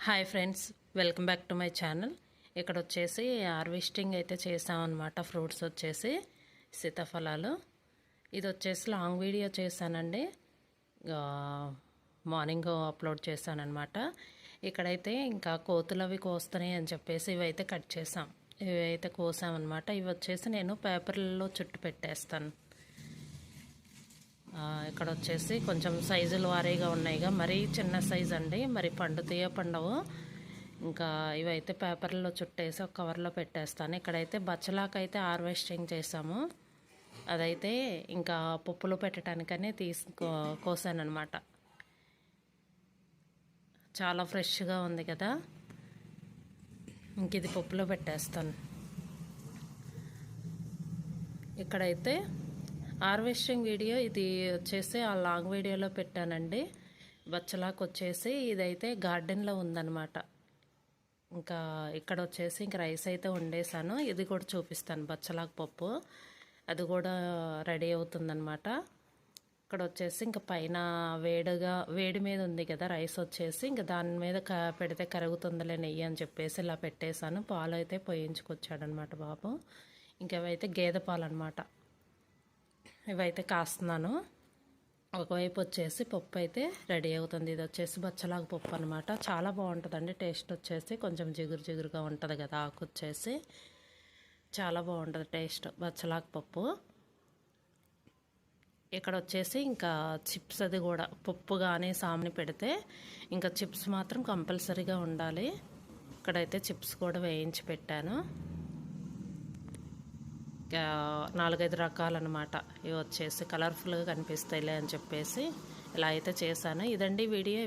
Hi friends, welcome back to my channel. ఇక్కడ వచ్చేసి harvesting అయితే చేసామన్నమాట. ఫ్రూట్స్ వచ్చేసి సీతాఫలాలు. ఇది వచ్చేసి లాంగ్ వీడియో చేశానండి, మార్నింగ్ అప్లోడ్ చేశానన్నమాట. ఇక్కడైతే ఇంకా కోతులు అవి కోస్తున్నాయి అని చెప్పేసి ఇవైతే కట్ చేసాం. ఇవైతే కోసామన్నమాట. ఇవి వచ్చేసి నేను పేపర్లలో చుట్టు పెట్టేస్తాను. ఇక్కడ వచ్చేసి కొంచెం సైజుల వారీగా ఉన్నాయిగా, మరీ చిన్న సైజు అండి, మరి పండుతాయో పండవు. ఇంకా ఇవైతే పేపర్లో చుట్టేసి ఒక కవర్లో పెట్టేస్తాను. ఇక్కడైతే బచ్చలాకైతే హార్వెస్టింగ్ చేసాము. అదైతే ఇంకా పప్పులు పెట్టడానికనే కోసానమాట. చాలా ఫ్రెష్గా ఉంది కదా, ఇంక ఇది పప్పులో పెట్టేస్తాను. ఇక్కడైతే హార్వెస్టింగ్ వీడియో ఇది వచ్చేసి ఆ లాంగ్ వీడియోలో పెట్టానండి. బచ్చలాకు వచ్చేసి ఇదైతే గార్డెన్లో ఉందన్నమాట. ఇంకా ఇక్కడ వచ్చేసి ఇంక రైస్ అయితే వండేసాను. ఇది కూడా చూపిస్తాను, బచ్చలాకు పప్పు. అది కూడా రెడీ అవుతుందన్నమాట. ఇక్కడ వచ్చేసి ఇంకా పైన వేడి మీద ఉంది కదా రైస్ వచ్చేసి, ఇంకా దాని మీద పెడితే కరుగుతుందిలే నెయ్యి అని చెప్పేసి ఇలా పెట్టేశాను. పాలు అయితే పోయించుకొచ్చాడనమాట బాబు. ఇంకవైతే గేదె పాలు అనమాట. ఇవైతే కాస్తున్నాను. ఒకవైపు వచ్చేసి పప్పు అయితే రెడీ అవుతుంది. ఇది వచ్చేసి బచ్చలాకు పప్పు అనమాట. చాలా బాగుంటుందండి. టేస్ట్ వచ్చేసి కొంచెం జిగురుగా ఉంటుంది కదా, ఆకు వచ్చేసి చాలా బాగుంటుంది టేస్ట్ బచ్చలాకు పప్పు. ఇక్కడ వచ్చేసి ఇంకా చిప్స్, అది కూడా పప్పు కానీ సామిని పెడితే ఇంకా చిప్స్ మాత్రం కంపల్సరీగా ఉండాలి. ఇక్కడైతే చిప్స్ కూడా వేయించి పెట్టాను. 4-5 రకాలన్నమాట. ఇవి వచ్చేసి కలర్ఫుల్గా కనిపిస్తాయిలే అని చెప్పేసి ఇలా అయితే చేశాను. ఇదండి వీడియో